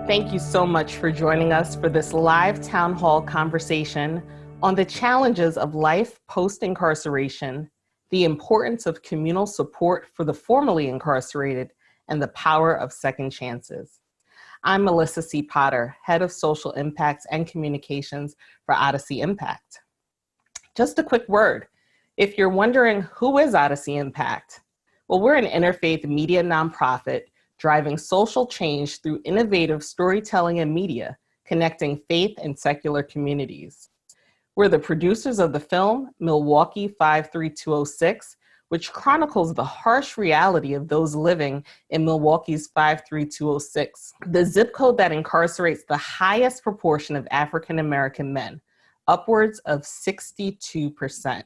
Thank you so much for joining us for this live town hall conversation on the challenges of life post-incarceration, the importance of communal support for the formerly incarcerated, and the power of second chances. I'm Melissa C. Potter, Head of Social Impacts and Communications for Odyssey Impact. Just a quick word. If you're wondering, who is Odyssey Impact? Well, we're an interfaith media nonprofit driving social change through innovative storytelling and media, connecting faith and secular communities. We're the producers of the film Milwaukee 53206, which chronicles the harsh reality of those living in Milwaukee's 53206, the zip code that incarcerates the highest proportion of African American men, upwards of 62%.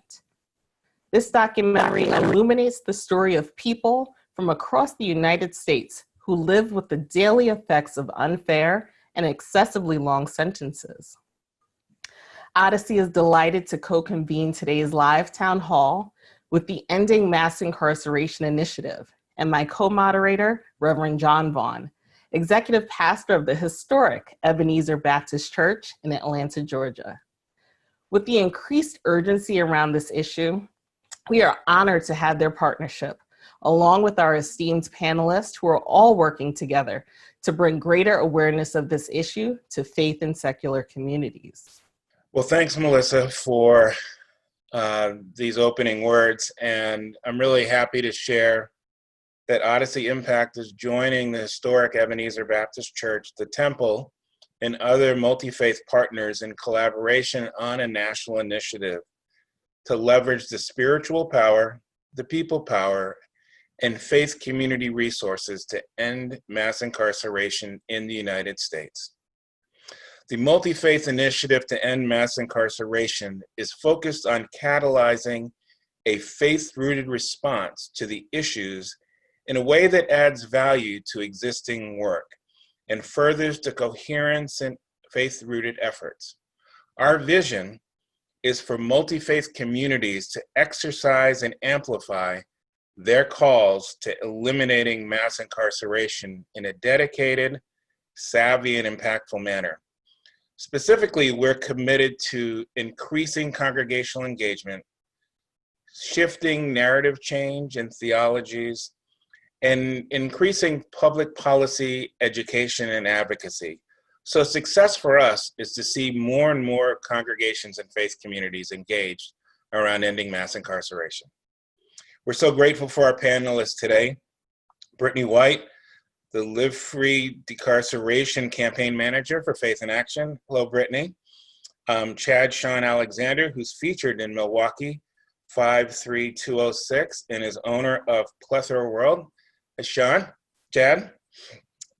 This documentary illuminates the story of people from across the United States who live with the daily effects of unfair and excessively long sentences. Odyssey is delighted to co-convene today's live town hall with the Ending Mass Incarceration Initiative and my co-moderator, Reverend John Vaughn, executive pastor of the historic Ebenezer Baptist Church in Atlanta, Georgia. With the increased urgency around this issue, we are honored to have their partnership, along with our esteemed panelists who are all working together to bring greater awareness of this issue to faith and secular communities. Well, thanks, Melissa, for these opening words. And I'm really happy to share that Odyssey Impact is joining the historic Ebenezer Baptist Church, the Temple, and other multi-faith partners in collaboration on a national initiative to leverage the spiritual power, the people power, and faith community resources to end mass incarceration in the United States. The multi-faith initiative to end mass incarceration is focused on catalyzing a faith-rooted response to the issues in a way that adds value to existing work and furthers the coherence and faith-rooted efforts. Our vision is for multi-faith communities to exercise and amplify their calls to eliminating mass incarceration in a dedicated, savvy, and impactful manner. Specifically, we're committed to increasing congregational engagement, shifting narrative change in theologies, and increasing public policy, education, and advocacy. So success for us is to see more and more congregations and faith communities engaged around ending mass incarceration. We're so grateful for our panelists today. Brittany White, the Live Free Decarceration Campaign Manager for Faith in Action. Hello, Brittany. Chad Sean Alexander, who's featured in Milwaukee 53206 and is owner of Plethora World. Sean, Chad.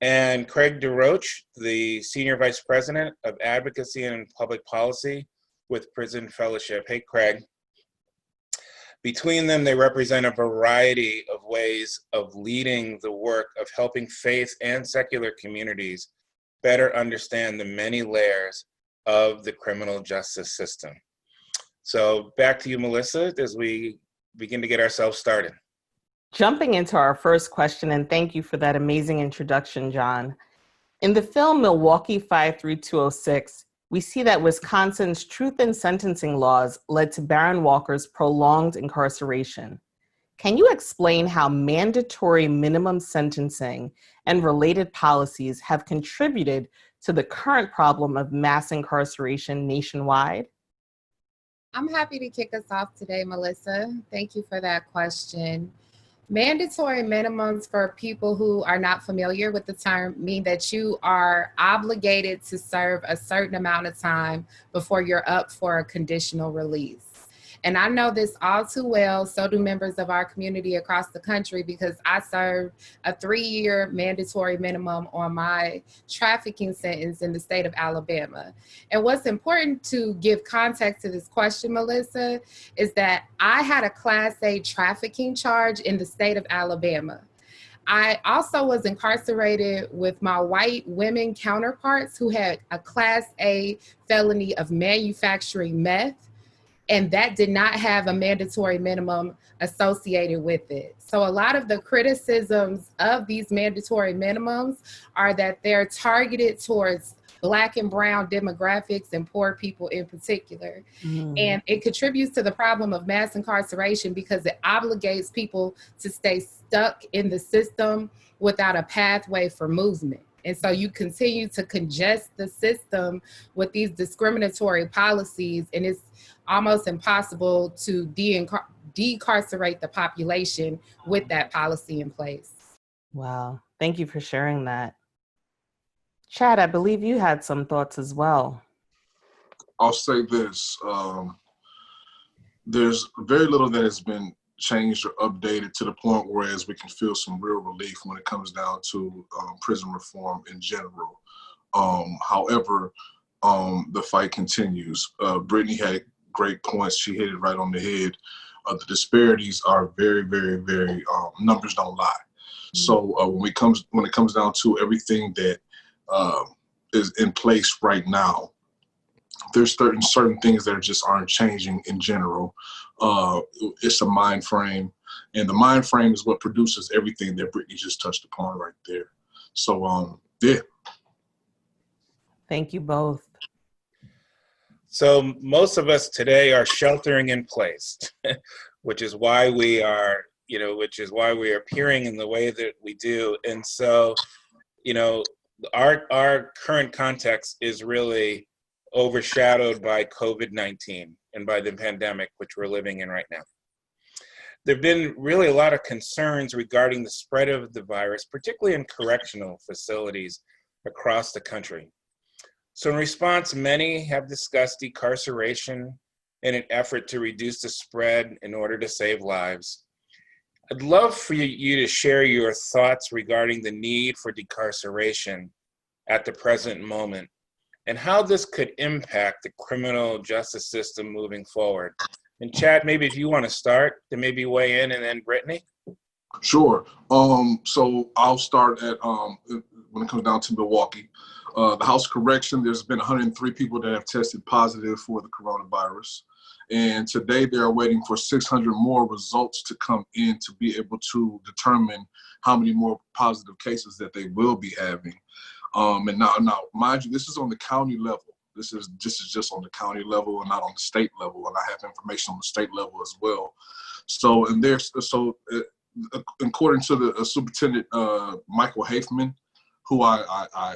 And Craig DeRoche, the Senior Vice President of Advocacy and Public Policy with Prison Fellowship. Hey, Craig. Between them, they represent a variety of ways of leading the work of helping faith and secular communities better understand the many layers of the criminal justice system. So back to you, Melissa, as we begin to get ourselves started. Jumping into our first question, and thank you for that amazing introduction, John. In the film Milwaukee 53206, we see that Wisconsin's truth in sentencing laws led to Baron Walker's prolonged incarceration. Can you explain how mandatory minimum sentencing and related policies have contributed to the current problem of mass incarceration nationwide? I'm happy to kick us off today, Melissa. Thank you for that question. Mandatory minimums, for people who are not familiar with the term, mean that you are obligated to serve a certain amount of time before you're up for a conditional release. And I know this all too well, so do members of our community across the country, because I served a 3-year mandatory minimum on my trafficking sentence in the state of Alabama. And what's important to give context to this question, Melissa, is that I had a Class A trafficking charge in the state of Alabama. I also was incarcerated with my white women counterparts who had a Class A felony of manufacturing meth and that did not have a mandatory minimum associated with it. So a lot of the criticisms of these mandatory minimums are that they're targeted towards Black and brown demographics and poor people in particular. And it contributes to the problem of mass incarceration because it obligates people to stay stuck in the system without a pathway for movement. And so you continue to congest the system with these discriminatory policies, and it's almost impossible to decarcerate the population with that policy in place. Wow. Thank you for sharing that. Chad, I believe you had some thoughts as well. I'll say this. There's very little that has been changed or updated to the point whereas we can feel some real relief when it comes down to prison reform in general. However, the fight continues. Brittany had great points. She hit it right on the head. The disparities are very, very, very, numbers don't lie. So when it comes down to everything that is in place right now, there's certain things that just aren't changing in general. It's a mind frame, and the mind frame is what produces everything that Brittany just touched upon right there. So, yeah. Thank you both. So most of us today are sheltering in place, which is why we are appearing in the way that we do. And so, our current context is really overshadowed by COVID-19 and by the pandemic, which we're living in right now. There have been really a lot of concerns regarding the spread of the virus, particularly in correctional facilities across the country. So in response, many have discussed decarceration in an effort to reduce the spread in order to save lives. I'd love for you to share your thoughts regarding the need for decarceration at the present moment and how this could impact the criminal justice system moving forward. And Chad, maybe if you want to start, then maybe weigh in, and then Brittany. Sure. So I'll start at when it comes down to Milwaukee. The House Correction, there's been 103 people that have tested positive for the coronavirus. And today they're waiting for 600 more results to come in to be able to determine how many more positive cases that they will be having. And now, mind you, this is on the county level. This is just on the county level and not on the state level. And I have information on the state level as well. So, according to the Superintendent Michael Hafman, who I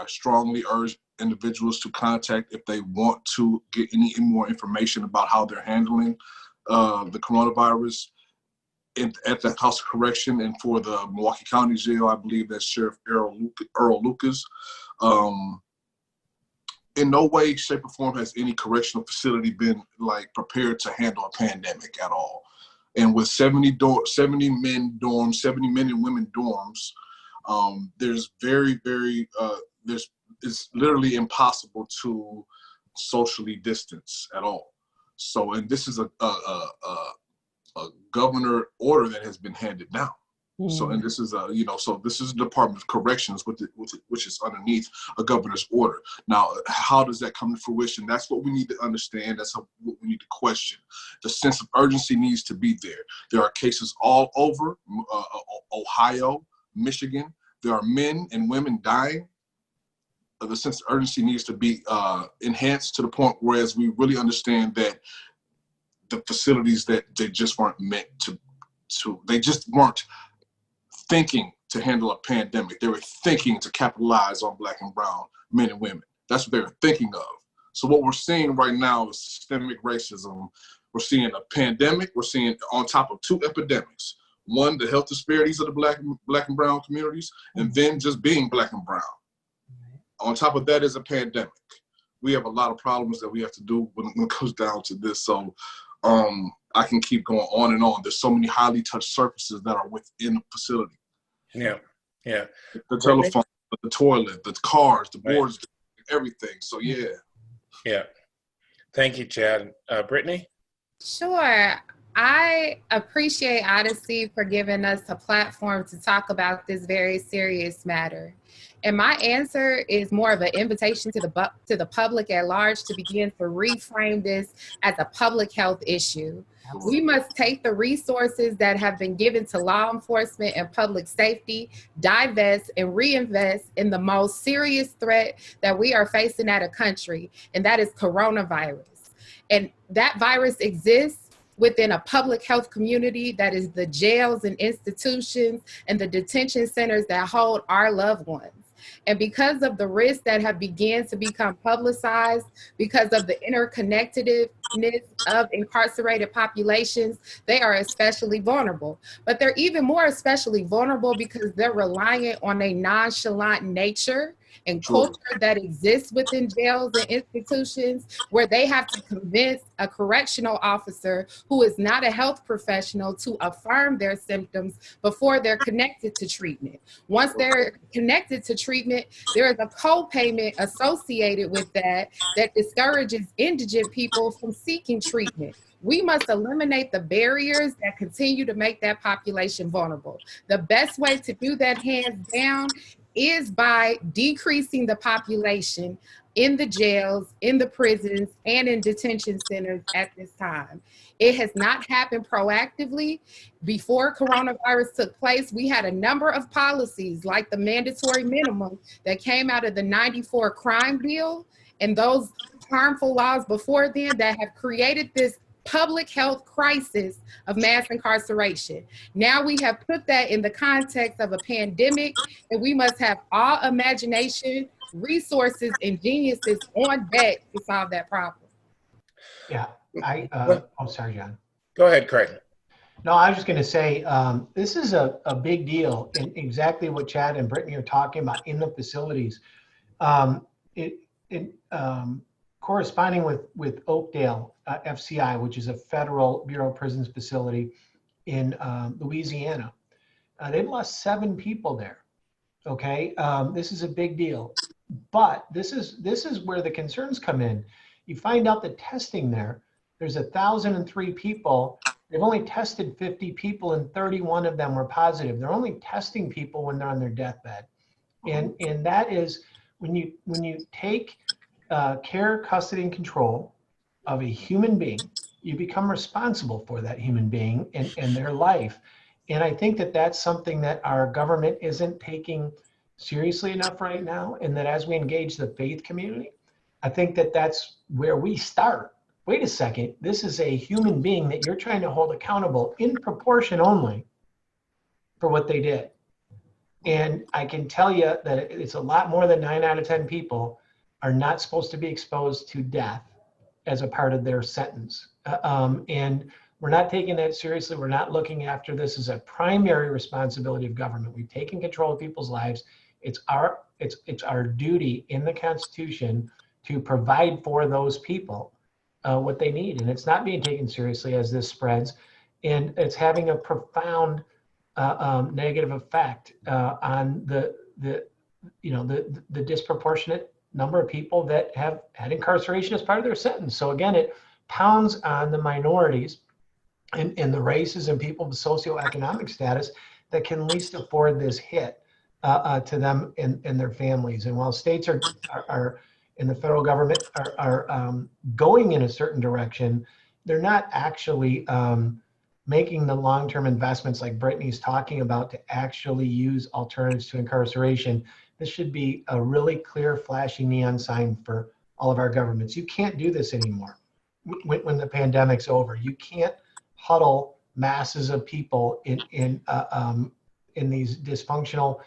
strongly urge individuals to contact if they want to get any more information about how they're handling the coronavirus at the House of Correction. And for the Milwaukee County Jail, I believe that's Sheriff Earl Lucas. In no way, shape, or form has any correctional facility been prepared to handle a pandemic at all. And with 70 men dorms, 70 men and women dorms, there's it's literally impossible to socially distance at all. So, and this is a governor order that has been handed down. So, and this is so this is the Department of Corrections, which is underneath a governor's order. Now, how does that come to fruition? That's what we need to understand. That's what we need to question. The sense of urgency needs to be there. There are cases all over Ohio, Michigan. There are men and women dying. The sense of urgency needs to be enhanced to the point whereas we really understand that the facilities that they just weren't meant to they just weren't thinking to handle a pandemic. They were thinking to capitalize on Black and brown men and women. That's what they were thinking of. So what we're seeing right now is systemic racism. We're seeing a pandemic. We're seeing on top of two epidemics. One, the health disparities of the Black and brown communities, and then just being Black and brown. On top of that is a pandemic. We have a lot of problems that we have to do when it comes down to this. So I can keep going on and on. There's so many highly touched surfaces that are within the facility. Yeah. The telephone, the toilet, the cars, the boards, everything. So yeah. Thank you, Chad. Brittany? Sure. I appreciate Odyssey for giving us a platform to talk about this very serious matter. And my answer is more of an invitation to the public at large to begin to reframe this as a public health issue. We must take the resources that have been given to law enforcement and public safety, divest and reinvest in the most serious threat that we are facing at a country, and that is coronavirus. And that virus exists within a public health community that is the jails and institutions and the detention centers that hold our loved ones. And because of the risks that have begun to become publicized, because of the interconnectedness of incarcerated populations, they are especially vulnerable. But they're even more especially vulnerable because they're reliant on a nonchalant nature and culture that exists within jails and institutions, where they have to convince a correctional officer who is not a health professional to affirm their symptoms before they're connected to treatment. Once they're connected to treatment, there is a co-payment associated with that discourages indigent people from seeking treatment. We must eliminate the barriers that continue to make that population vulnerable. The best way to do that, hands down, is by decreasing the population in the jails, in the prisons, and in detention centers at this time. It has not happened proactively. Before coronavirus took place, we had a number of policies like the mandatory minimum that came out of the '94 crime bill and those harmful laws before then that have created this public health crisis of mass incarceration. Now we have put that in the context of a pandemic, and we must have all imagination, resources, and geniuses on deck to solve that problem. Yeah, sorry, John. Go ahead, Craig. No, I was just going to say, this is a big deal, in exactly what Chad and Brittany are talking about in the facilities. Corresponding with Oakdale FCI, which is a federal Bureau of Prisons facility in Louisiana. They've lost 7 people there. Okay, this is a big deal, but this is where the concerns come in. You find out the testing there's 1,003 people. They've only tested 50 people, and 31 of them were positive. They're only testing people when they're on their deathbed, and that is when you take care, custody, and control of a human being, you become responsible for that human being and their life. And I think that that's something that our government isn't taking seriously enough right now. And that as we engage the faith community, I think that that's where we start. Wait a second, this is a human being that you're trying to hold accountable in proportion only for what they did. And I can tell you that it's a lot more than 9 out of 10 people are not supposed to be exposed to death as a part of their sentence. And we're not taking that seriously. We're not looking after this as a primary responsibility of government. We've taken control of people's lives. It's our duty in the Constitution to provide for those people what they need. And it's not being taken seriously as this spreads. And it's having a profound negative effect on the disproportionate number of people that have had incarceration as part of their sentence. So again, it pounds on the minorities and the races and people with socioeconomic status that can least afford this hit to them and their families. And while states are in the federal government are going in a certain direction, they're not actually making the long-term investments like Brittany's talking about to actually use alternatives to incarceration. This should be a really clear, flashing neon sign for all of our governments. You can't do this anymore when the pandemic's over. You can't huddle masses of people in these dysfunctional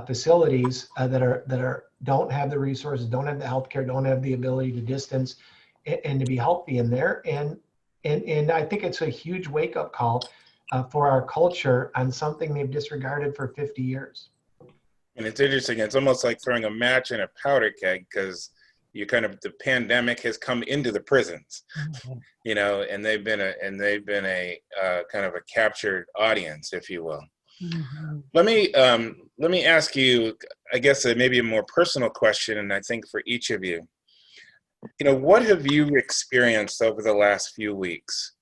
facilities that don't have the resources, don't have the healthcare, don't have the ability to distance and to be healthy in there. And I think it's a huge wake-up call for our culture on something they've disregarded for 50 years. And it's interesting. It's almost like throwing a match in a powder keg, because the pandemic has come into the prisons, and they've been a kind of a captured audience, if you will. Mm-hmm. Let me ask you, I guess, maybe a more personal question, and I think for each of you, what have you experienced over the last few weeks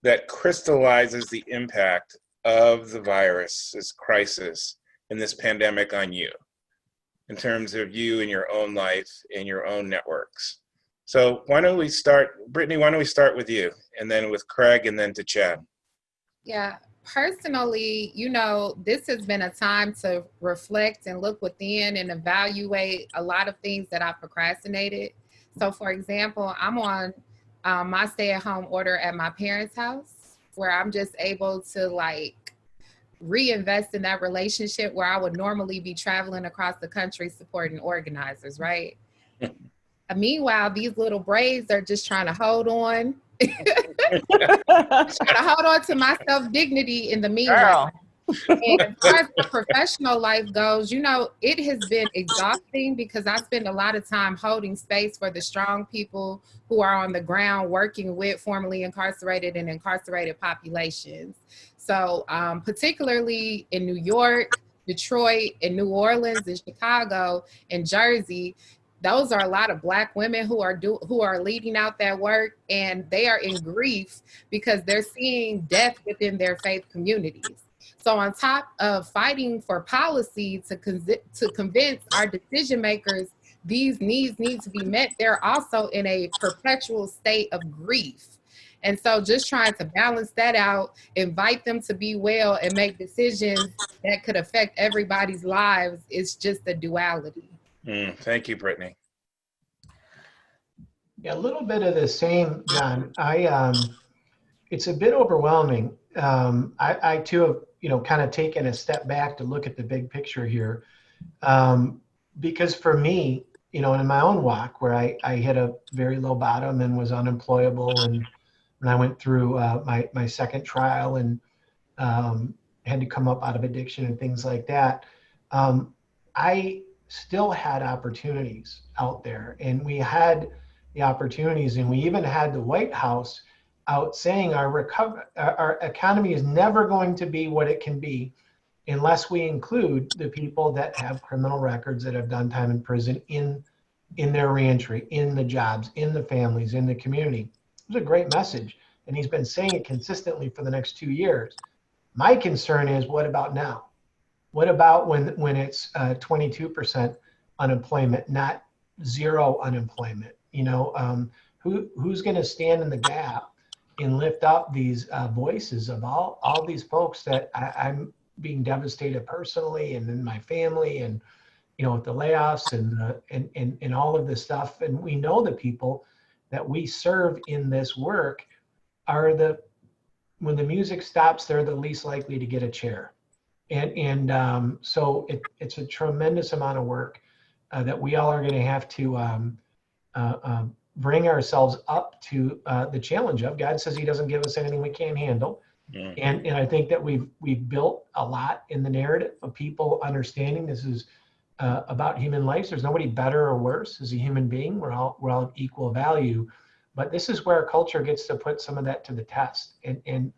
that crystallizes the impact of the virus, this crisis, and this pandemic on you? in terms of you and your own life and your own networks. So why don't we start, Brittany, why don't we start with you, and then with Craig, and then to Chad. Yeah, personally, this has been a time to reflect and look within and evaluate a lot of things that I procrastinated. So for example, I'm on my stay-at-home order at my parents' house, where I'm just able to reinvest in that relationship where I would normally be traveling across the country supporting organizers, right? Meanwhile, these little braids are just trying to hold on. Trying to hold on to my self-dignity in the meanwhile. And as far as my professional life goes, it has been exhausting because I spend a lot of time holding space for the strong people who are on the ground working with formerly incarcerated and incarcerated populations. So particularly in New York, Detroit, and New Orleans, and Chicago, and Jersey, those are a lot of Black women who are leading out that work, and they are in grief because they're seeing death within their faith communities. So on top of fighting for policy to convince our decision makers these needs need to be met, they're also in a perpetual state of grief. And so just trying to balance that out, invite them to be well, and make decisions that could affect everybody's lives is just a duality. Thank you, Brittany. Yeah, a little bit of the same, John. It's a bit overwhelming. I too have, kind of taken a step back to look at the big picture here. Because for me, in my own walk, where I hit a very low bottom and was unemployable, and when I went through my second trial and had to come up out of addiction and things like that, I still had opportunities out there, and we had the opportunities, and we even had the White House out saying our economy is never going to be what it can be unless we include the people that have criminal records, that have done time in prison, in their reentry, in the jobs, in the families, in the community. It was a great message, and he's been saying it consistently for the next 2 years. My concern is, what about now? What about when it's 22% unemployment, not zero unemployment? Who's going to stand in the gap and lift up these voices of all these folks that I'm being devastated personally, and in my family, and with the layoffs and all of this stuff. And we know the people that we serve in this work are when the music stops, they're the least likely to get a chair. And so it's a tremendous amount of work that we all are going to have to bring ourselves up to the challenge of. God says he doesn't give us anything we can't handle. Yeah. And I think that we've built a lot in the narrative of people understanding this is about human lives. There's nobody better or worse as a human being. We're all of equal value. But this is where culture gets to put some of that to the test. And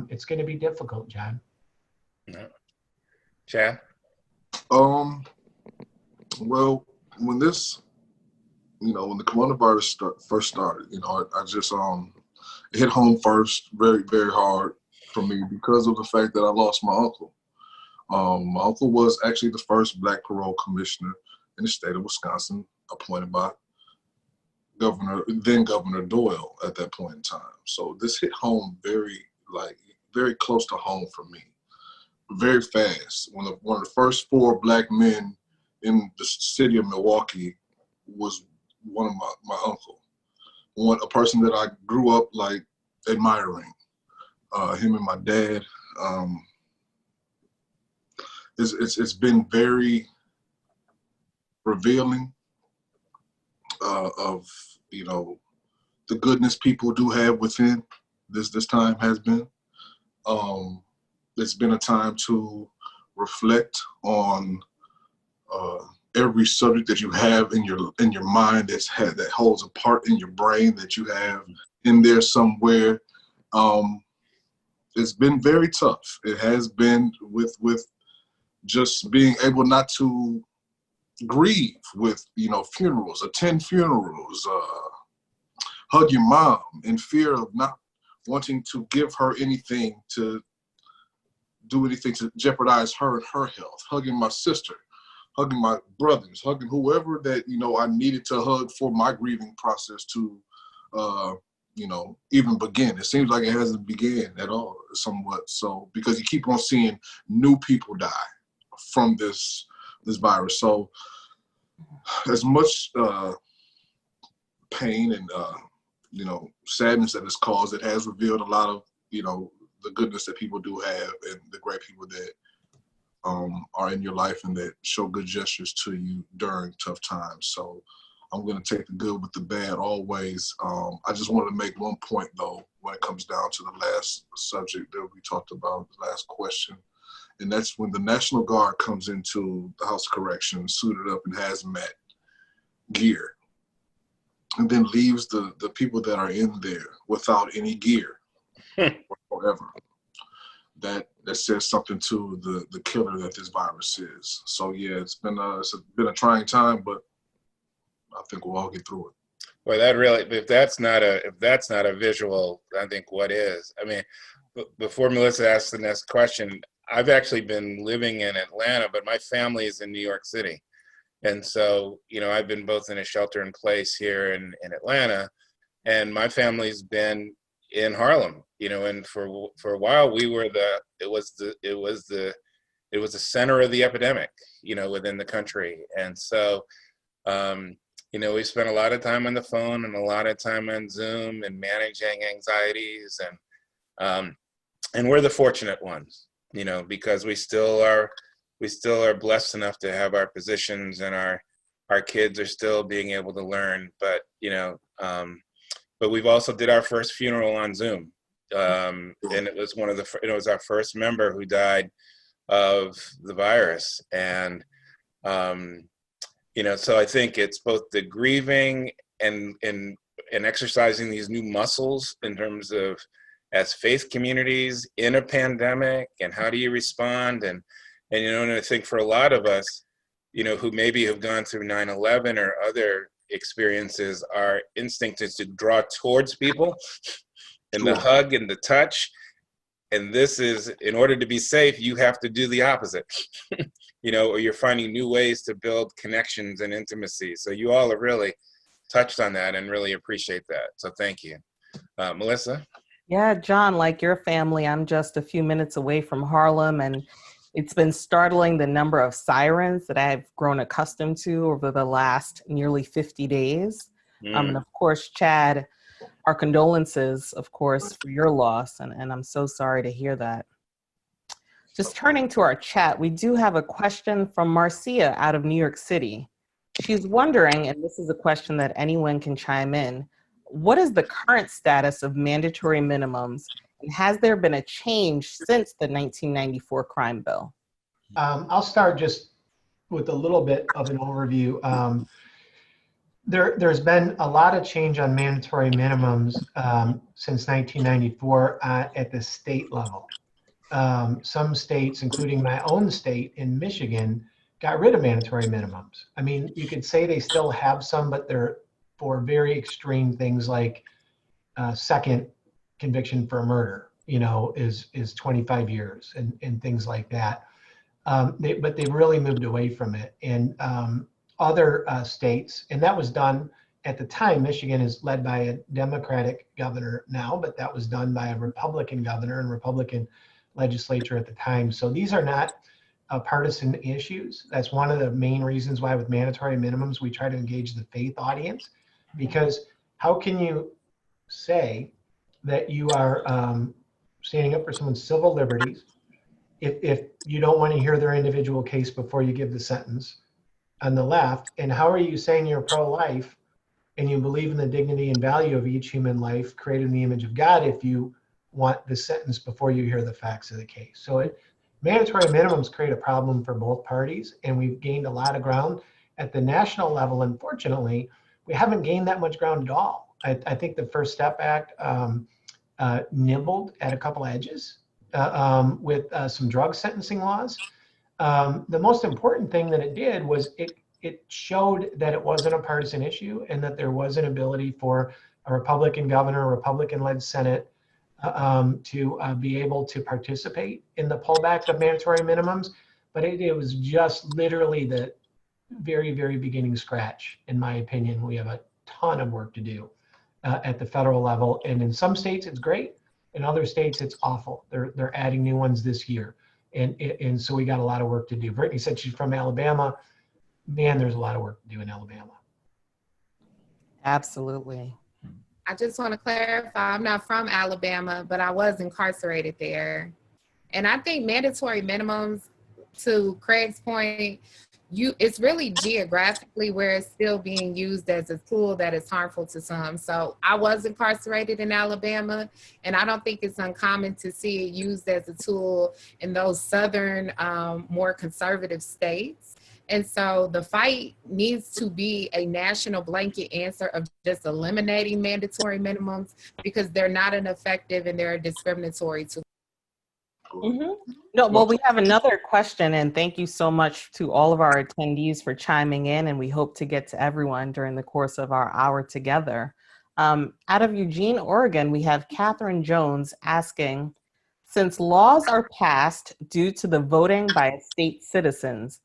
it's going to be difficult, John. Yeah. Chad? Well, when this, when the coronavirus first started, I just, it hit home first very, very hard for me because of the fact that I lost my uncle. My uncle was actually the first Black parole commissioner in the state of Wisconsin, appointed by then Governor Doyle at that point in time. So this hit home very close to home for me, very fast. One of the first 4 Black men in the city of Milwaukee was one of my uncle, a person that I grew up admiring. Him and my dad. It's been very revealing of the goodness people do have within. This time has been. It's been a time to reflect on every subject that you have in your mind that holds a part in your brain that you have in there somewhere. It's been very tough. It has been with just being able not to grieve with funerals, attend funerals, hug your mom in fear of not wanting to give her anything, to do anything to jeopardize her and her health, hugging my sister, hugging my brothers, hugging whoever that, you know, I needed to hug for my grieving process to, you know, even begin. It seems like it hasn't begun at all, somewhat. So, because you keep on seeing new people die from this virus. So, as much pain and you know, sadness that it's caused, it has revealed a lot of, you know, the goodness that people do have and the great people that are in your life and that show good gestures to you during tough times. So I'm going to take the good with the bad always. I just want to make one point, though, when it comes down to the last subject that we talked about, the last question. And that's when the National Guard comes into the House of Corrections, suited up in hazmat gear, and then leaves the people that are in there without any gear whatsoever. That says something to the killer that this virus is. So yeah, it's been a trying time, but I think we'll all get through it. Well, that really, if that's not a visual, I think what is? I mean, before Melissa asks the next question, I've actually been living in Atlanta, but my family is in New York City. And so, you know, I've been both in a shelter in place here in Atlanta, and my family's been in Harlem, you know, and for a while we were it was the center of the epidemic, you know, within the country. And so, you know, we spent a lot of time on the phone and a lot of time on Zoom and managing anxieties, and we're the fortunate ones, you know, because we still are blessed enough to have our positions, and our kids are still being able to learn. But, you know, but we've also did our first funeral on Zoom. And it was our first member who died of the virus. And, you know, so I think it's both the grieving and exercising these new muscles in terms of as faith communities in a pandemic, and how do you respond? And you know, and I think for a lot of us, you know, who maybe have gone through 9/11 or other experiences, our instinct is to draw towards people and the hug and the touch. And this is, in order to be safe, you have to do the opposite, you know, or you're finding new ways to build connections and intimacy. So you all have really touched on that and really appreciate that. So thank you. Melissa? Yeah, John, like your family, I'm just a few minutes away from Harlem, and it's been startling the number of sirens that I've grown accustomed to over the last nearly 50 days. And of course, Chad, our condolences, of course, for your loss, and I'm so sorry to hear that. Just turning to our chat, we do have a question from Marcia out of New York City. She's wondering, and this is a question that anyone can chime in, what is the current status of mandatory minimums, and has there been a change since the 1994 crime bill? I'll start just with a little bit of an overview. There's been a lot of change on mandatory minimums since 1994 at the state level. Some states, including my own state in Michigan, got rid of mandatory minimums. I mean, you could say they still have some, but they're for very extreme things like second conviction for murder, you know, is 25 years and things like that. But they've really moved away from it. And other states, and that was done at the time. Michigan is led by a Democratic governor now, but that was done by a Republican governor and Republican legislature at the time. So these are not partisan issues. That's one of the main reasons why with mandatory minimums, we try to engage the faith audience, because how can you say that you are standing up for someone's civil liberties if you don't want to hear their individual case before you give the sentence on the left? And how are you saying you're pro-life and you believe in the dignity and value of each human life created in the image of God if you want the sentence before you hear the facts of the case? So mandatory minimums create a problem for both parties, and we've gained a lot of ground at the national level. Unfortunately, we haven't gained that much ground at all. I think the First Step Act nibbled at a couple edges with some drug sentencing laws. The most important thing that it did was it showed that it wasn't a partisan issue, and that there was an ability for a Republican governor, a Republican-led Senate to be able to participate in the pullback of mandatory minimums. But it was just literally very, very beginning scratch, in my opinion. We have a ton of work to do at the federal level. And in some states, it's great. In other states, it's awful. They're adding new ones this year. And so we got a lot of work to do. Brittany said she's from Alabama. Man, there's a lot of work to do in Alabama. Absolutely. I just want to clarify, I'm not from Alabama, but I was incarcerated there. And I think mandatory minimums, to Craig's point, it's really geographically where it's still being used as a tool that is harmful to some. So I was incarcerated in Alabama, and I don't think it's uncommon to see it used as a tool in those southern, more conservative states. And so the fight needs to be a national blanket answer of just eliminating mandatory minimums, because they're not an effective and they're a discriminatory tool. Mm-hmm. No, well, we have another question, and thank you so much to all of our attendees for chiming in, and we hope to get to everyone during the course of our hour together. Out of Eugene, Oregon, we have Catherine Jones asking, since laws are passed due to the voting by state citizens,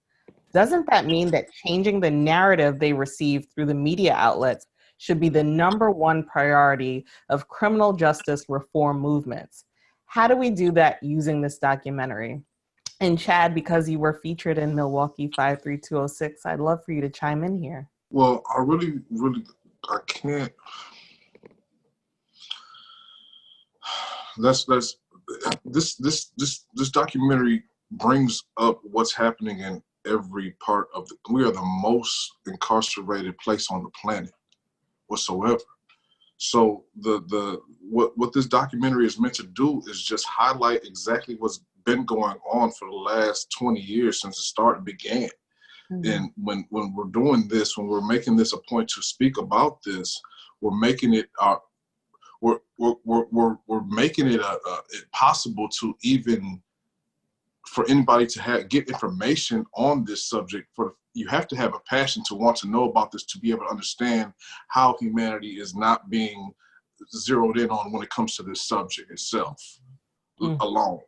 doesn't that mean that changing the narrative they receive through the media outlets should be the #1 priority of criminal justice reform movements? How do we do that using this documentary? And Chad, because you were featured in Milwaukee 53206, I'd love for you to chime in here. Well, I can't. This documentary brings up what's happening in every part of we are the most incarcerated place on the planet whatsoever. So what this documentary is meant to do is just highlight exactly what's been going on for the last 20 years since the start began. Mm-hmm. And when we're doing this, when we're making this a point to speak about this, we're making it we're making it possible to even for anybody to get information on this subject. You have to have a passion to want to know about this, to be able to understand how humanity is not being zeroed in on when it comes to this subject itself alone.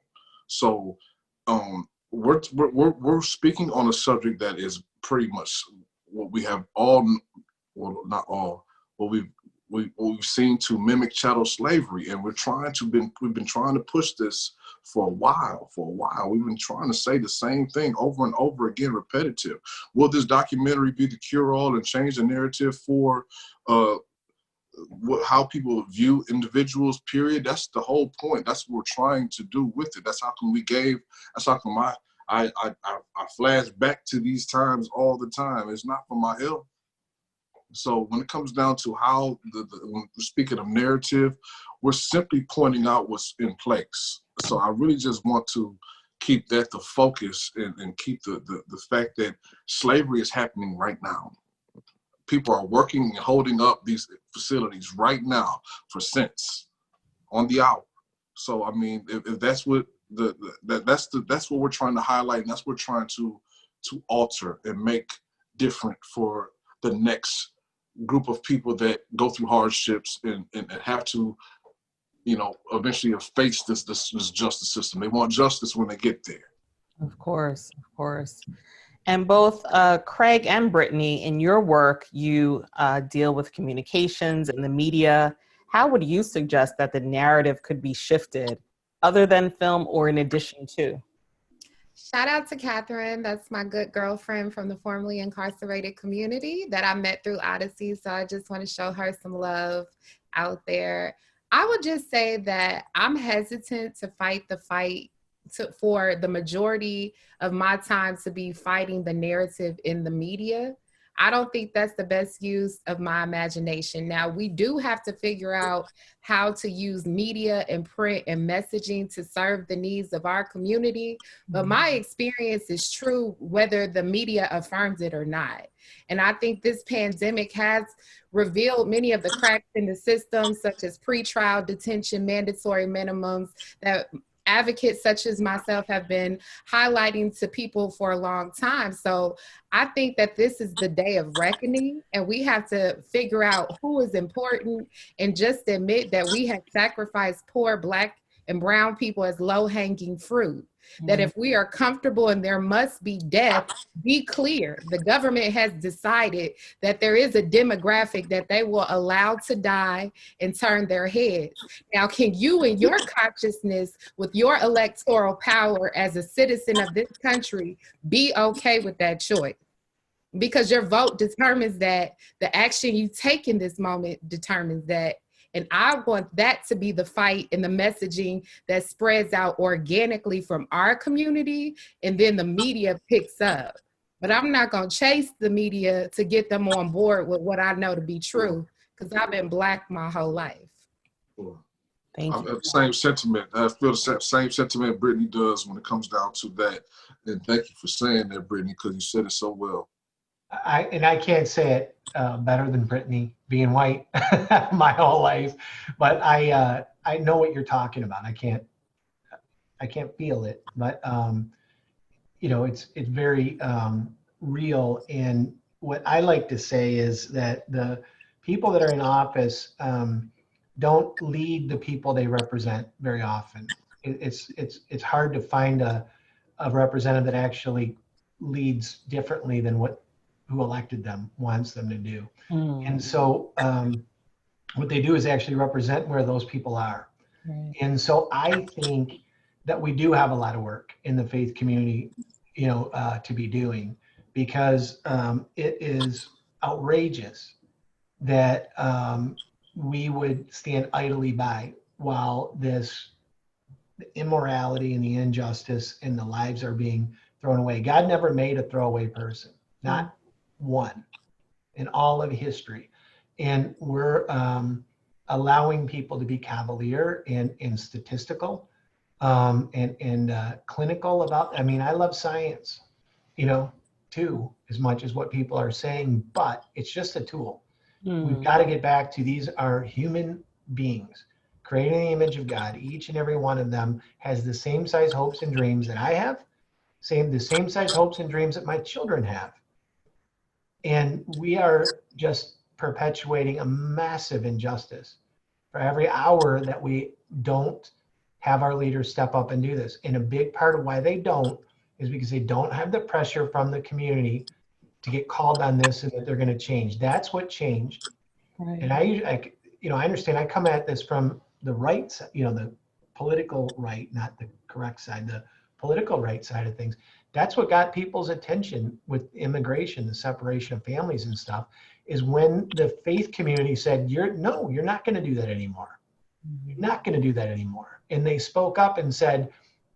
So we're speaking on a subject that is pretty much what we have all, well, not all, what we've seen to mimic chattel slavery, and we've been trying to push this for a while. We've been trying to say the same thing over and over again, repetitive. Will this documentary be the cure-all and change the narrative for how people view individuals, period? That's the whole point. That's what we're trying to do with it. That's how come I flash back to these times all the time. It's not for my health. So when it comes down to how when we're speaking of narrative, we're simply pointing out what's in place. So I really just want to keep that the focus and keep the fact that slavery is happening right now. People are working and holding up these facilities right now for cents on the hour. So I mean, if that's what that's what we're trying to highlight, and that's what we're trying to alter and make different for the next group of people that go through hardships and have to, eventually face this justice system. They want justice when they get there. Of course. And both Craig and Brittany, in your work, you deal with communications and the media. How would you suggest that the narrative could be shifted, other than film or in addition to? Shout out to Catherine. That's my good girlfriend from the formerly incarcerated community that I met through Odyssey. So I just want to show her some love out there. I would just say that I'm hesitant to fight the fight for the majority of my time to be fighting the narrative in the media. I don't think that's the best use of my imagination. Now, we do have to figure out how to use media and print and messaging to serve the needs of our community. But my experience is true whether the media affirms it or not. And I think this pandemic has revealed many of the cracks in the system, such as pretrial detention, mandatory minimums, that advocates such as myself have been highlighting to people for a long time. So I think that this is the day of reckoning, and we have to figure out who is important and just admit that we have sacrificed poor Black and brown people as low-hanging fruit. That if we are comfortable and there must be death, be clear. The government has decided that there is a demographic that they will allow to die and turn their heads. Now, can you, in your consciousness, with your electoral power as a citizen of this country, be okay with that choice? Because your vote determines that. The action you take in this moment determines that. And I want that to be the fight and the messaging that spreads out organically from our community, and then the media picks up. But I'm not going to chase the media to get them on board with what I know to be true, because I've been Black my whole life. Thank you. Same sentiment. I feel the same sentiment Brittany does when it comes down to that. And thank you for saying that, Brittany, because you said it so well. I can't say it better than Brittany, being white my whole life, but I know what you're talking about. I can't feel it, but it's very real. And what I like to say is that the people that are in office don't lead the people they represent very often. It's hard to find a representative that actually leads differently than who elected them wants them to do. And so what they do is actually represent where those people are. Right. And so I think that we do have a lot of work in the faith community, to be doing, because it is outrageous that we would stand idly by while the immorality and the injustice and the lives are being thrown away. God never made a throwaway person, not one in all of history. And we're allowing people to be cavalier and statistical and clinical about, I love science, too, as much as what people are saying, but it's just a tool. We've got to get back to, these are human beings created in the image of God. Each and every one of them has the same size hopes and dreams that I have, the same size hopes and dreams that my children have. And we are just perpetuating a massive injustice for every hour that we don't have our leaders step up and do this. And a big part of why they don't is because they don't have the pressure from the community to get called on this and that they're going to change. That's what changed. Right. And I understand, I come at this from the right side, the political right, not the correct side, the political right side of things. That's what got people's attention with immigration, the separation of families and stuff, is when the faith community said, you're not going to do that anymore. You're not going to do that anymore. And they spoke up and said,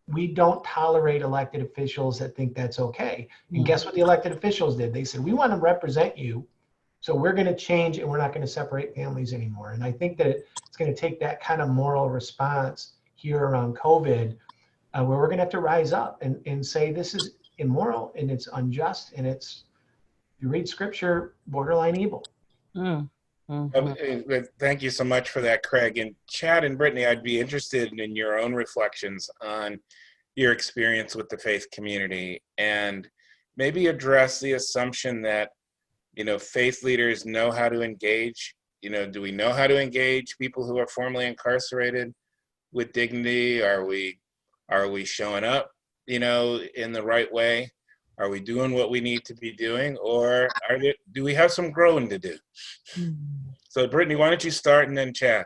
we don't tolerate elected officials that think that's okay. And guess what the elected officials did? They said, we want to represent you, so we're going to change and we're not going to separate families anymore. And I think that it's going to take that kind of moral response here around COVID, where we're going to have to rise up and say this is immoral and it's unjust and it's, if you read scripture, borderline evil. Thank you so much for that, Craig. And Chad and Brittany, I'd be interested in your own reflections on your experience with the faith community, and maybe address the assumption that, faith leaders know how to engage. Do we know how to engage people who are formerly incarcerated with dignity? Are we showing up, in the right way? Are we doing what we need to be doing, or do we have some growing to do? So Brittany, why don't you start and then Chad?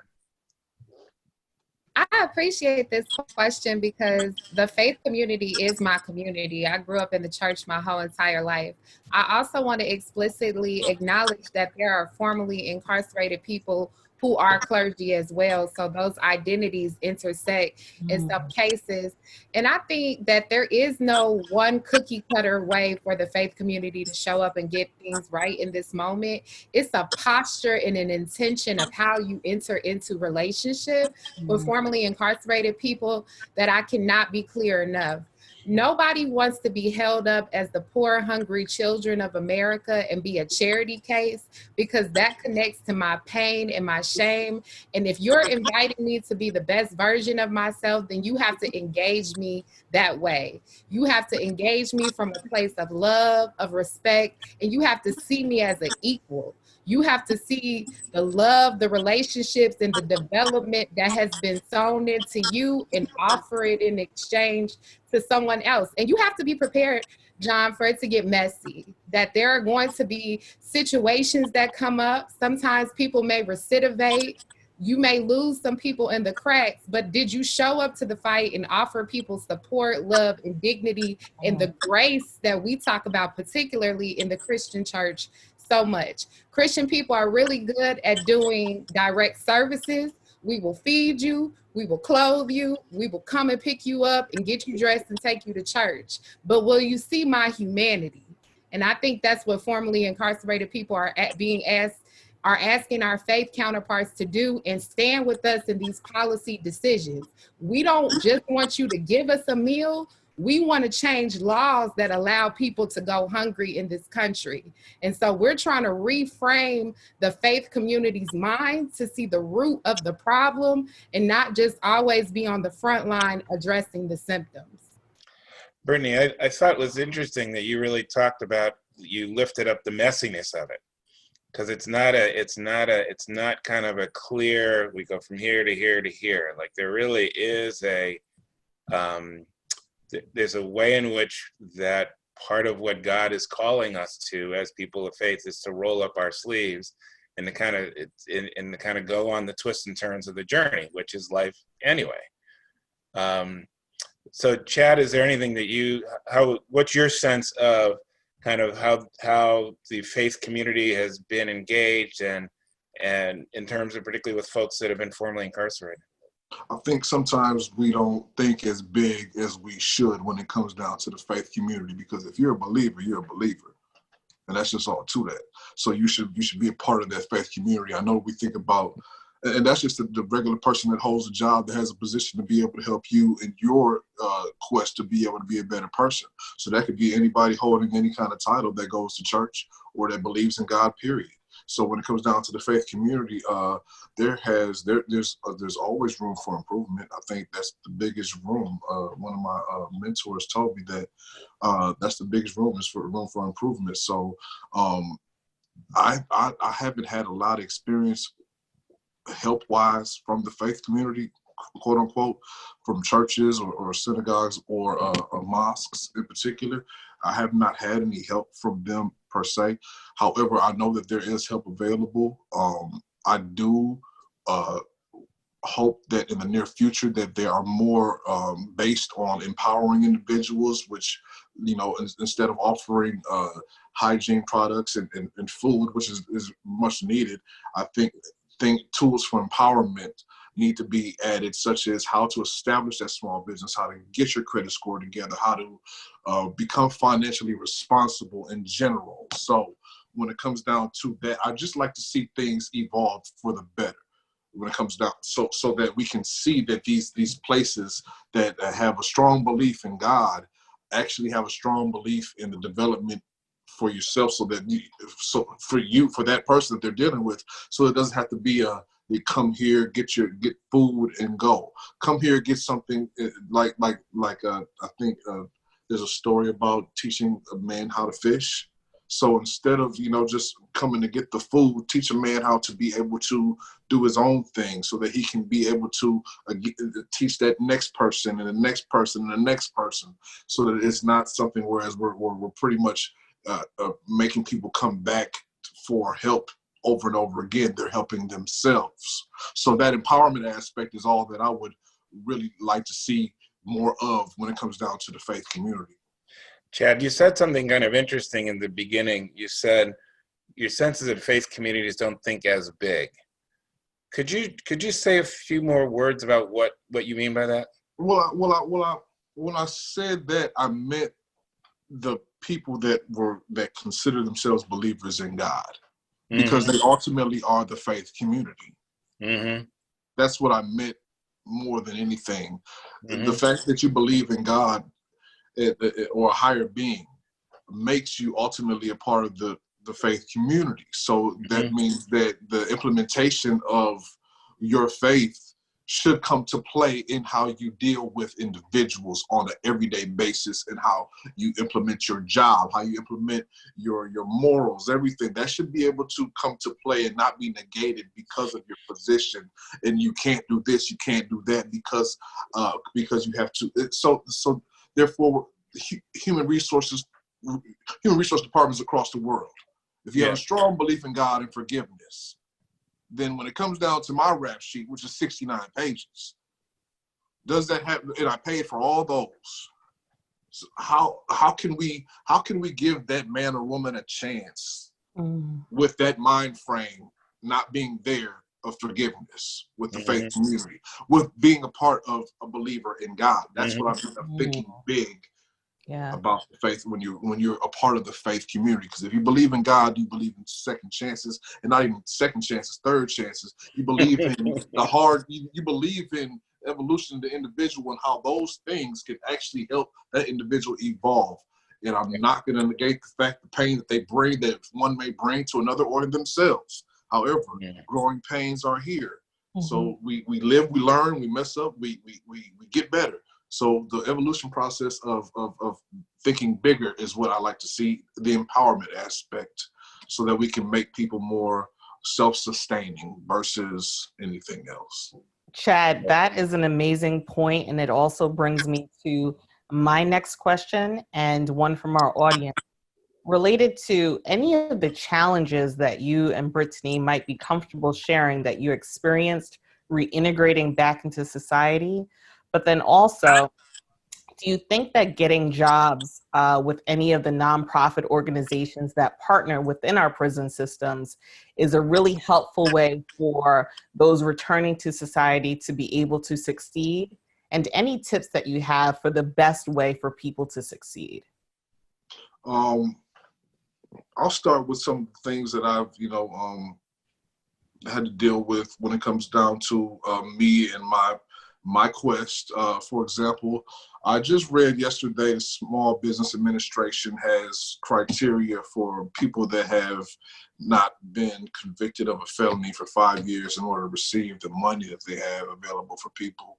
I appreciate this question because the faith community is my community. I grew up in the church my whole entire life. I also want to explicitly acknowledge that there are formerly incarcerated people who are clergy as well. So those identities intersect in some cases. And I think that there is no one cookie cutter way for the faith community to show up and get things right in this moment. It's a posture and an intention of how you enter into relationship with formerly incarcerated people that I cannot be clear enough. Nobody wants to be held up as the poor, hungry children of America and be a charity case, because that connects to my pain and my shame. And if you're inviting me to be the best version of myself, then you have to engage me that way. You have to engage me from a place of love, of respect, and you have to see me as an equal. You have to see the love, the relationships, and the development that has been sown into you and offer it in exchange to someone else. And you have to be prepared, John, for it to get messy, that there are going to be situations that come up. Sometimes people may recidivate. You may lose some people in the cracks, but did you show up to the fight and offer people support, love, and dignity, and the grace that we talk about, particularly in the Christian church, so much? Christian people are really good at doing direct services. We will feed you, we will clothe you, we will come and pick you up and get you dressed and take you to church. But will you see my humanity? And I think that's what formerly incarcerated people are asking our faith counterparts to do, and stand with us in these policy decisions. We don't just want you to give us a meal. We want to change laws that allow people to go hungry in this country. And so we're trying to reframe the faith community's mind to see the root of the problem and not just always be on the front line addressing the symptoms. Brittany, I thought it was interesting that you really talked about, you lifted up the messiness of it. Because it's not kind of a clear, we go from here to here to here. Like there really is there's a way in which that part of what God is calling us to as people of faith is to roll up our sleeves and to kind of go on the twists and turns of the journey, which is life anyway. So Chad, is there anything that what's your sense of kind of how the faith community has been engaged and in terms of particularly with folks that have been formerly incarcerated? I think sometimes we don't think as big as we should when it comes down to the faith community, because if you're a believer, you're a believer. And that's just all to that. So you should be a part of that faith community. I know we think about, and that's just the regular person that holds a job, that has a position to be able to help you in your quest to be able to be a better person. So that could be anybody holding any kind of title that goes to church or that believes in God, period. So when it comes down to the faith community, there's always room for improvement. I think that's the biggest room. One of my mentors told me that that's the biggest room, is for room for improvement. So I haven't had a lot of experience help-wise from the faith community, quote unquote, from churches or synagogues or mosques in particular. I have not had any help from them per se. However, I know that there is help available. I do hope that in the near future that there are more based on empowering individuals, which, you know, instead of offering hygiene products and food, which is much needed, I think tools for empowerment need to be added, such as how to establish that small business, how to get your credit score together, how to become financially responsible in general. So when it comes down to that, I just like to see things evolve for the better when it comes down, so that we can see that these places that have a strong belief in God actually have a strong belief in the development for yourself, so that for that person that they're dealing with, so it doesn't have to be they come here, get food and go. Come here, get something like I think there's a story about teaching a man how to fish. So instead of, you know, just coming to get the food, teach a man how to be able to do his own thing, so that he can be able to teach that next person and the next person and the next person, so that it's not something whereas we're pretty much making people come back for help over and over again. They're helping themselves. So that empowerment aspect is all that I would really like to see more of when it comes down to the faith community. Chad, you said something kind of interesting in the beginning. You said your sense is that faith communities don't think as big. Could you say a few more words about what you mean by that? Well, when I said that, I meant the people that consider themselves believers in God, because they ultimately are the faith community. Mm-hmm. That's what I meant more than anything. Mm-hmm. The fact that you believe in God or a higher being makes you ultimately a part of the faith community. So that means that the implementation of your faith should come to play in how you deal with individuals on an everyday basis, and how you implement your job, how you implement your morals, everything. That should be able to come to play and not be negated because of your position. And you can't do this, you can't do that because you have to. So therefore, human resource departments across the world, if you have a strong belief in God and forgiveness, then when it comes down to my rap sheet, which is 69 pages, does that happen? And I paid for all those. So how can we give that man or woman a chance with that mind frame not being there of forgiveness, with the faith community, with being a part of a believer in God? That's what I'm thinking big about the faith when you're a part of the faith community. Because if you believe in God, you believe in second chances, and not even second chances, third chances. You believe in you believe in evolution of the individual and how those things can actually help that individual evolve. And I'm not going to negate the fact, the pain that they bring, that one may bring to another or themselves. However, growing pains are here. So we live, we learn, we mess up, we get better. So the evolution process of thinking bigger is what I like to see, the empowerment aspect, so that we can make people more self-sustaining versus anything else. Chad, that is an amazing point, and it also brings me to my next question, and one from our audience, related to any of the challenges that you and Brittany might be comfortable sharing that you experienced reintegrating back into society. But then also, do you think that getting jobs with any of the nonprofit organizations that partner within our prison systems is a really helpful way for those returning to society to be able to succeed? And any tips that you have for the best way for people to succeed? I'll start with some things that I've, had to deal with when it comes down to me and my quest. For example, I just read yesterday the Small Business Administration has criteria for people that have not been convicted of a felony for 5 years in order to receive the money that they have available for people.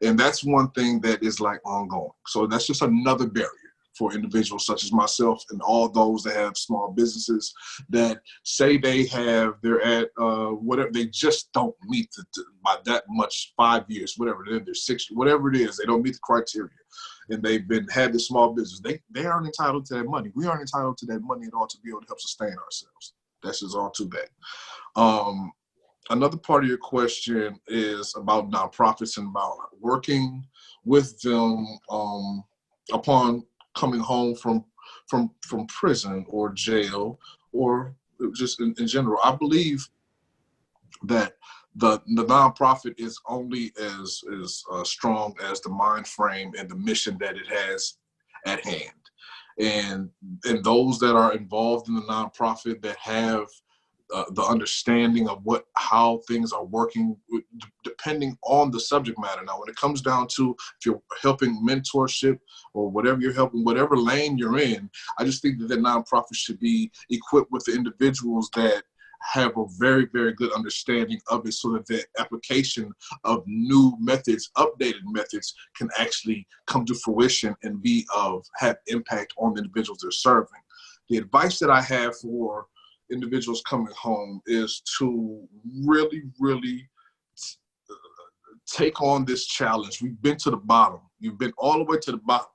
And that's one thing that is like ongoing. So that's just another barrier for individuals such as myself and all those that have small businesses that say they're at whatever, they just don't meet by that much 5 years, whatever, they're 6, whatever it is, they don't meet the criteria. And they've had this small business. They aren't entitled to that money. We aren't entitled to that money at all to be able to help sustain ourselves. That's just all too bad. Another part of your question is about nonprofits and about working with them upon coming home from prison or jail, or just in general. I believe that the nonprofit is only as strong as the mind frame and the mission that it has at hand. And those that are involved in the nonprofit that have the understanding of how things are working, depending on the subject matter. Now, when it comes down to if you're helping mentorship or whatever you're helping, whatever lane you're in, I just think that the nonprofit should be equipped with the individuals that have a very, very good understanding of it, so that the application of new methods, updated methods, can actually come to fruition and have impact on the individuals they're serving. The advice that I have for individuals coming home is to really, really take on this challenge. We've been to the bottom. You've been all the way to the bottom.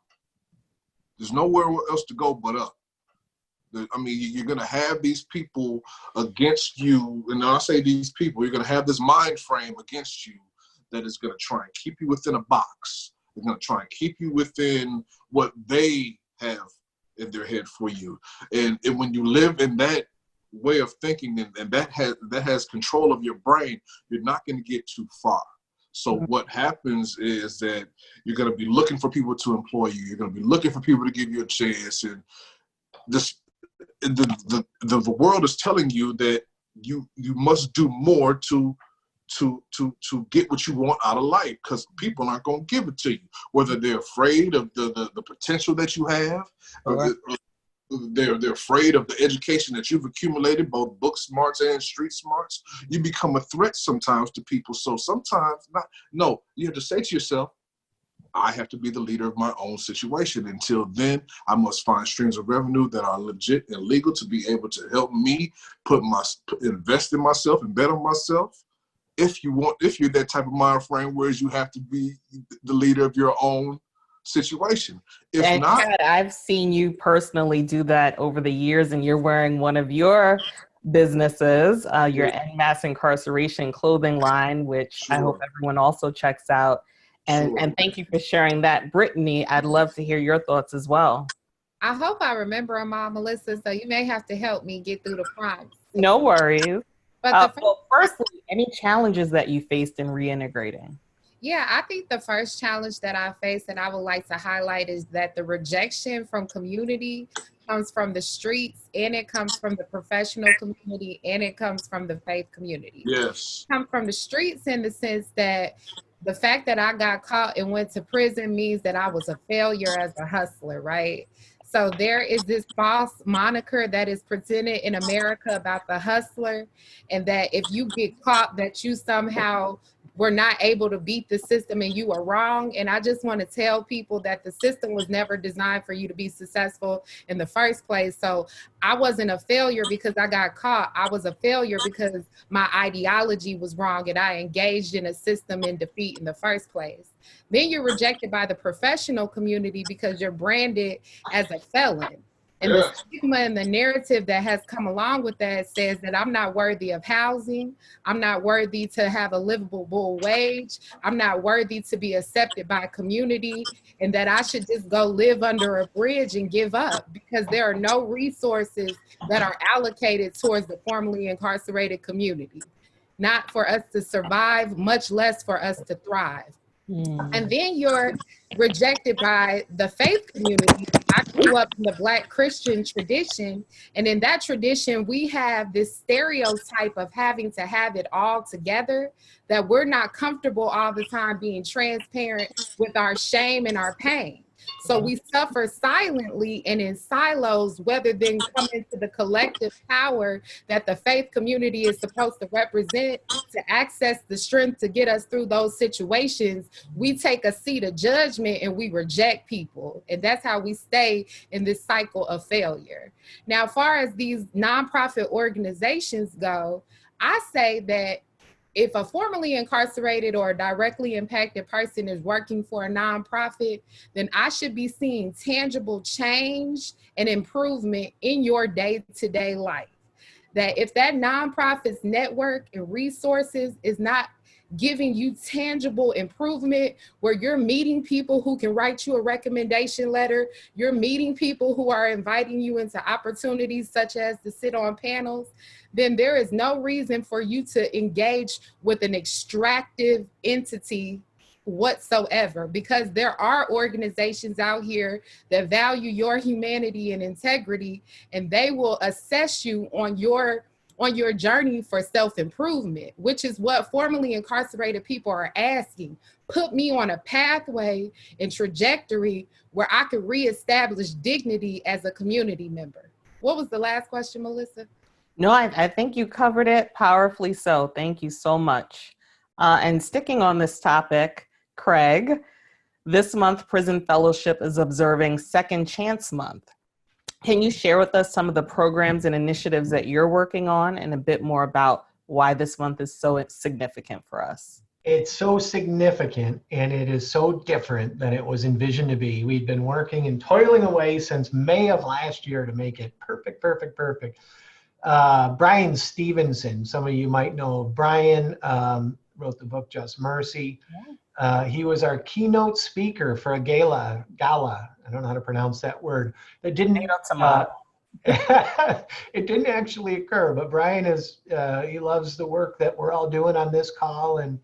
There's nowhere else to go but up. I mean, you're going to have these people against you. And when I say these people, you're going to have this mind frame against you that is going to try and keep you within a box. They're going to try and keep you within what they have in their head for you. And when you live in that way of thinking, and that has control of your brain, you're not going to get too far. So what happens is that you're going to be looking for people to employ you. You're going to be looking for people to give you a chance. And the world is telling you that you must do more to get what you want out of life, because people aren't going to give it to you, whether they're afraid of the potential that you have, They're afraid of the education that you've accumulated, both book smarts and street smarts. You become a threat sometimes to people. So sometimes, you have to say to yourself, I have to be the leader of my own situation. Until then, I must find streams of revenue that are legit and legal to be able to help me invest in myself and bet on myself. If you're that type of mind frame, whereas you have to be the leader of your own situation. If and not, Kat, I've seen you personally do that over the years, and you're wearing one of your businesses, your En Masse Incarceration clothing line, which I hope everyone also checks out. And thank you for sharing that. Brittany, I'd love to hear your thoughts as well. I hope I remember them all, Melissa, so you may have to help me get through the prompts. No worries. But firstly, any challenges that you faced in reintegrating? Yeah, I think the first challenge that I faced and I would like to highlight is that the rejection from community comes from the streets, and it comes from the professional community, and it comes from the faith community. Yes. It comes from the streets in the sense that the fact that I got caught and went to prison means that I was a failure as a hustler, right? So there is this false moniker that is presented in America about the hustler, and that if you get caught, that you somehow were not able to beat the system and you are wrong. And I just want to tell people that the system was never designed for you to be successful in the first place. So I wasn't a failure because I got caught. I was a failure because my ideology was wrong and I engaged in a system in defeat in the first place. Then you're rejected by the professional community because you're branded as a felon. And the stigma and the narrative that has come along with that says that I'm not worthy of housing. I'm not worthy to have a livable wage. I'm not worthy to be accepted by a community, and that I should just go live under a bridge and give up because there are no resources that are allocated towards the formerly incarcerated community, not for us to survive, much less for us to thrive. And then you're rejected by the faith community. I grew up in the Black Christian tradition, and in that tradition, we have this stereotype of having to have it all together, that we're not comfortable all the time being transparent with our shame and our pain. So we suffer silently and in silos, rather than come into the collective power that the faith community is supposed to represent to access the strength to get us through those situations. We take a seat of judgment and we reject people. And that's how we stay in this cycle of failure. Now, as far as these nonprofit organizations go, I say that if a formerly incarcerated or a directly impacted person is working for a nonprofit, then I should be seeing tangible change and improvement in your day-to-day life. That if that nonprofit's network and resources is not giving you tangible improvement, where you're meeting people who can write you a recommendation letter, you're meeting people who are inviting you into opportunities such as to sit on panels, then there is no reason for you to engage with an extractive entity whatsoever, because there are organizations out here that value your humanity and integrity, and they will assess you on your journey for self-improvement, which is what formerly incarcerated people are asking. Put me on a pathway and trajectory where I could reestablish dignity as a community member. What was the last question, Melissa? No, I think you covered it powerfully so. Thank you so much. And sticking on this topic, Craig, this month Prison Fellowship is observing Second Chance Month. Can you share with us some of the programs and initiatives that you're working on and a bit more about why this month is so significant for us? It's so significant and it is so different than it was envisioned to be. We've been working and toiling away since May of last year to make it perfect. Brian Stevenson, some of you might know Brian, wrote the book Just Mercy. He was our keynote speaker for a gala. I don't know how to pronounce that word. That didn't. It didn't actually occur, but Brian is. He loves the work that we're all doing on this call, and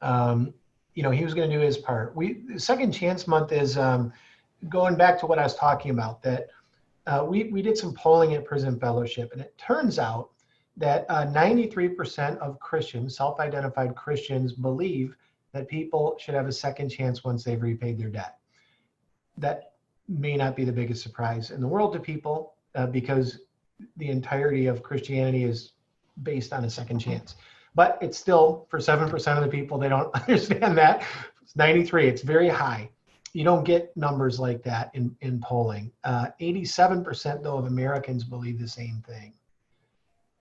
he was going to do his part. Second Chance Month is going back to what I was talking about. That we did some polling at Prison Fellowship, and it turns out that 93% of Christians, self-identified Christians, believe that people should have a second chance once they've repaid their debt. That may not be the biggest surprise in the world to people, because the entirety of Christianity is based on a second chance. But it's still, for 7% of the people, they don't understand that. It's 93, it's very high. You don't get numbers like that in polling. 87% though of Americans believe the same thing.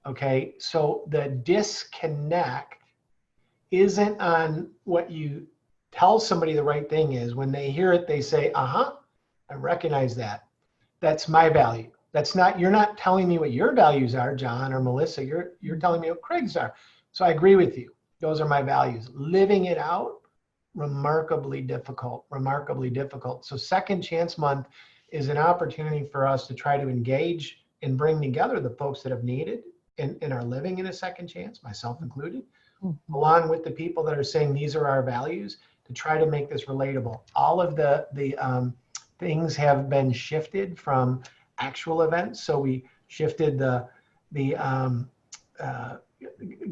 Okay, so the disconnect isn't on what you tell somebody the right thing is. When they hear it, they say, I recognize that. That's my value. That's not, you're not telling me what your values are, John or Melissa, you're telling me what Craig's are. So I agree with you. Those are my values. Living it out, remarkably difficult. So Second Chance Month is an opportunity for us to try to engage and bring together the folks that have needed and are living in a second chance, myself included, along with the people that are saying these are our values, to try to make this relatable. All of the things have been shifted from actual events. So we shifted the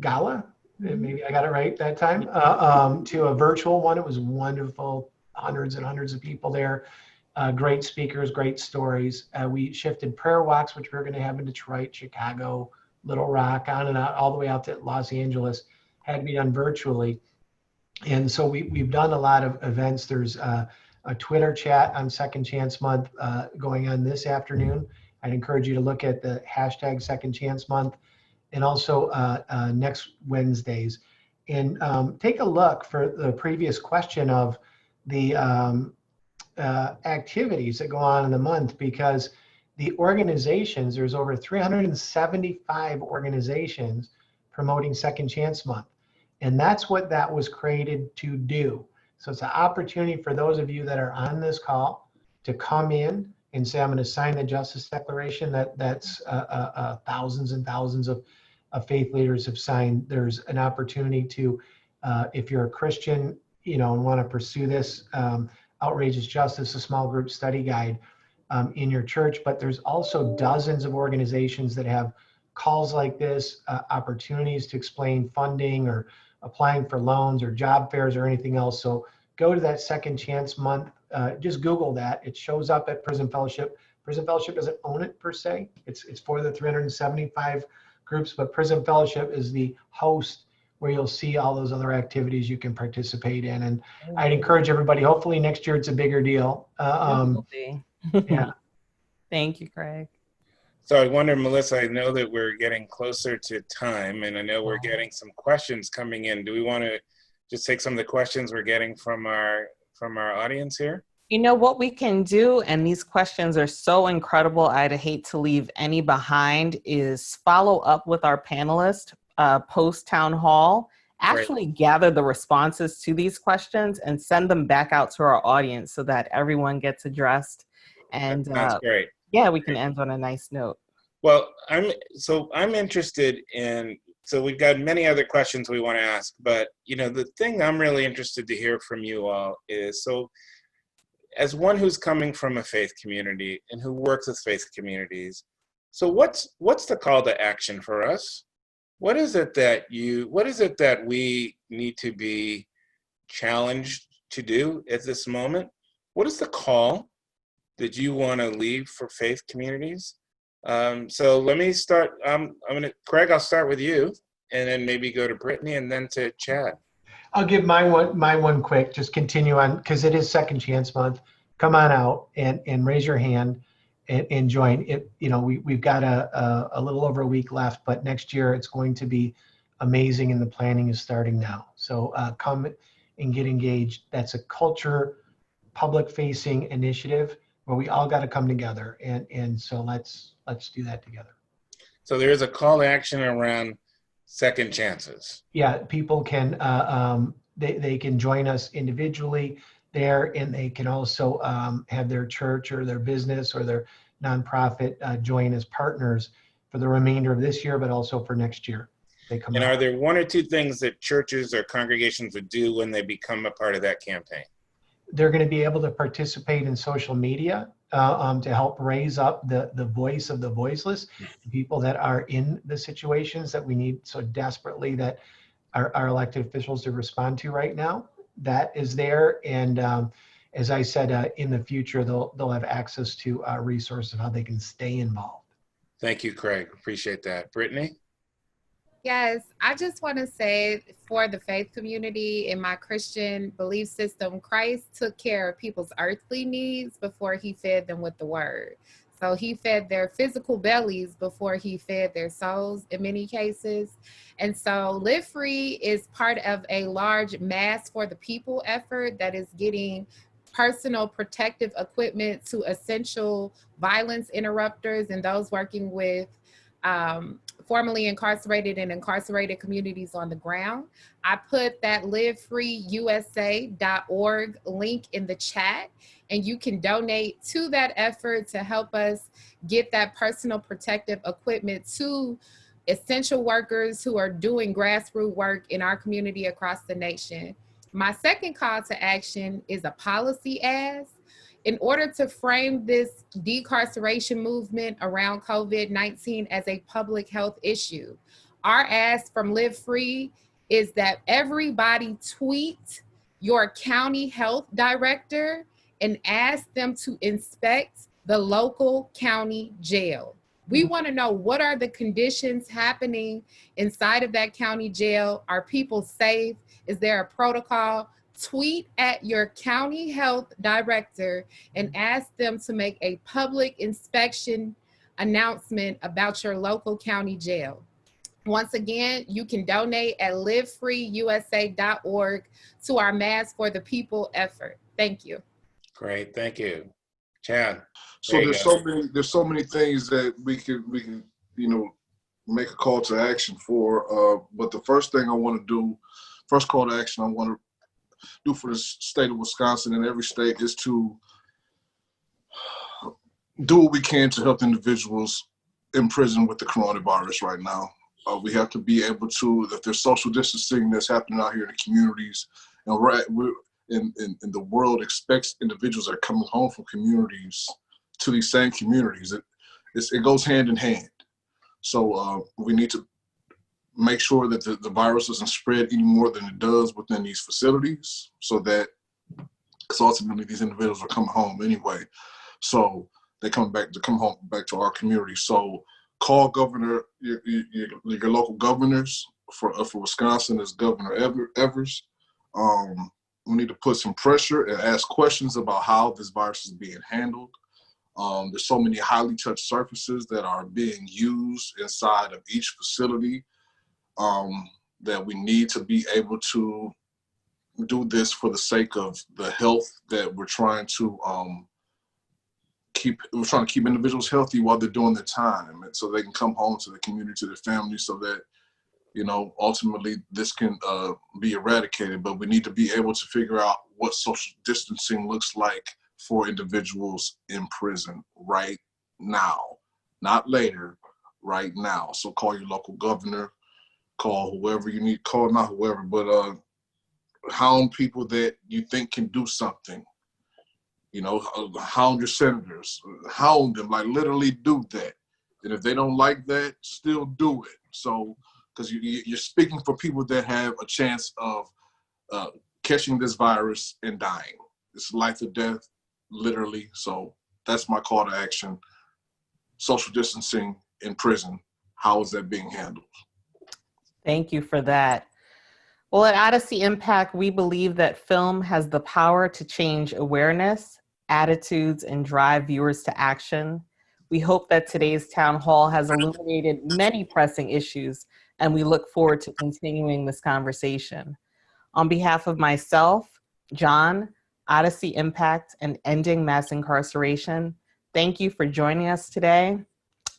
gala, maybe I got it right that time, to a virtual one. It was wonderful, hundreds and hundreds of people there, great speakers, great stories. We shifted prayer walks, which we were going to have in Detroit, Chicago, Little Rock, on and out, all the way out to Los Angeles, had to be done virtually. And so we've done a lot of events. There's a Twitter chat on Second Chance Month going on this afternoon. I'd encourage you to look at the hashtag Second Chance Month, and also next Wednesdays. And take a look for the previous question of the activities that go on in the month, because the organizations, there's over 375 organizations promoting Second Chance Month. And that's what that was created to do. So it's an opportunity for those of you that are on this call to come in and say, I'm going to sign the Justice Declaration that's thousands and thousands of faith leaders have signed. There's an opportunity to, if you're a Christian, and want to pursue this, Outrageous Justice, a small group study guide in your church. But there's also dozens of organizations that have calls like this, opportunities to explain funding or applying for loans or job fairs or anything else. So go to that Second Chance Month. Just Google that. It shows up at Prison Fellowship. Prison Fellowship doesn't own it per se. It's for the 375 groups, but Prison Fellowship is the host where you'll see all those other activities you can participate in. And I'd encourage everybody, hopefully next year it's a bigger deal. Yeah. Thank you, Craig. So I wonder, Melissa, I know that we're getting closer to time, and I know we're getting some questions coming in. Do we want to just take some of the questions we're getting from our audience here? You know what we can do, and these questions are so incredible, I'd hate to leave any behind, is follow up with our panelists post town hall, actually gather the responses to these questions and send them back out to our audience so that everyone gets addressed. And that's great. Yeah, we can end on a nice note. Well, I'm interested in, so we've got many other questions we want to ask, but the thing I'm really interested to hear from you all is, so as one who's coming from a faith community and who works with faith communities, so what's the call to action for us? What is it that we need to be challenged to do at this moment? What is the call that you want to leave for faith communities? So let me start. Craig, I'll start with you, and then maybe go to Brittany, and then to Chad. I'll give my one quick, just continue on, because it is Second Chance Month. Come on out and raise your hand and join it. We've got a little over a week left, but next year it's going to be amazing, and the planning is starting now. So come and get engaged. That's a culture, public-facing initiative where we all got to come together, and so let's do that together. So there is a call to action around second chances. Yeah, people can they can join us individually there, and they can also have their church or their business or their nonprofit join as partners for the remainder of this year, but also for next year. They come and out. Are there one or two things that churches or congregations would do when they become a part of that campaign? They're going to be able to participate in social media to help raise up the voice of the voiceless, the people that are in the situations that we need so desperately that our elected officials to respond to right now. That is there. And as I said, in the future, they'll have access to resources of how they can stay involved. Thank you, Craig. Appreciate that. Brittany? Yes, I just want to say for the faith community in my Christian belief system, Christ took care of people's earthly needs before he fed them with the word. So he fed their physical bellies before he fed their souls in many cases. And so Live Free is part of a large Mass for the People effort that is getting personal protective equipment to essential violence interrupters and those working with formerly incarcerated and incarcerated communities on the ground. I put that livefreeusa.org link in the chat, and you can donate to that effort to help us get that personal protective equipment to essential workers who are doing grassroots work in our community across the nation. My second call to action is a policy ask. In order to frame this decarceration movement around COVID-19 as a public health issue, our ask from Live Free is that everybody tweet your county health director and ask them to inspect the local county jail. We want to know, what are the conditions happening inside of that county jail? Are people safe? Is there a protocol? Tweet at your county health director and ask them to make a public inspection announcement about your local county jail. Once again, you can donate at livefreeusa.org to our Mass for the People effort. Thank you. Great, thank you. Chan? So there's so many things that we can make a call to action for. But the first thing I want to do, first call to action I want to do for the state of Wisconsin and every state is to do what we can to help individuals in prison with the coronavirus right now. We have to be able to, if there's social distancing that's happening out here in the communities, and the world expects individuals that are coming home from communities to these same communities. It goes hand in hand. So we need to make sure that the virus doesn't spread any more than it does within these facilities, so that, because ultimately these individuals are coming home anyway. So they come home back to our community. So call your local governors. For Wisconsin is Governor Evers. We need to put some pressure and ask questions about how this virus is being handled. There's so many highly touched surfaces that are being used inside of each facility, that we need to be able to do this for the sake of the health that we're trying to keep individuals healthy while they're doing their time, and so they can come home to the community, to their families, so that ultimately this can be eradicated. But we need to be able to figure out what social distancing looks like for individuals in prison right now, not later, right now. So call your local governor, call whoever you need, call not whoever, but hound people that you think can do something. Hound your senators, hound them, like literally do that. And if they don't like that, still do it. So, because you're speaking for people that have a chance of catching this virus and dying. It's life or death, literally. So that's my call to action. Social distancing in prison, how is that being handled? Thank you for that. Well, at Odyssey Impact, we believe that film has the power to change awareness, attitudes, and drive viewers to action. We hope that today's town hall has illuminated many pressing issues, and we look forward to continuing this conversation. On behalf of myself, John, Odyssey Impact, and Ending Mass Incarceration, thank you for joining us today.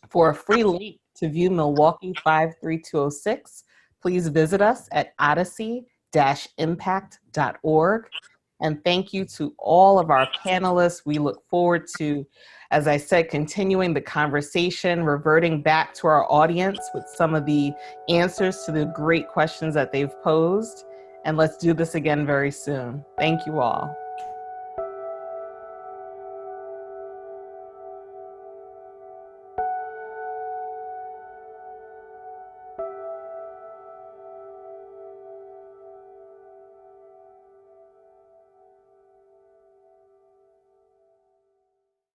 For a free link to view Milwaukee 53206, please visit us at odyssey-impact.org. And thank you to all of our panelists. We look forward to, as I said, continuing the conversation, reverting back to our audience with some of the answers to the great questions that they've posed. And let's do this again very soon. Thank you all.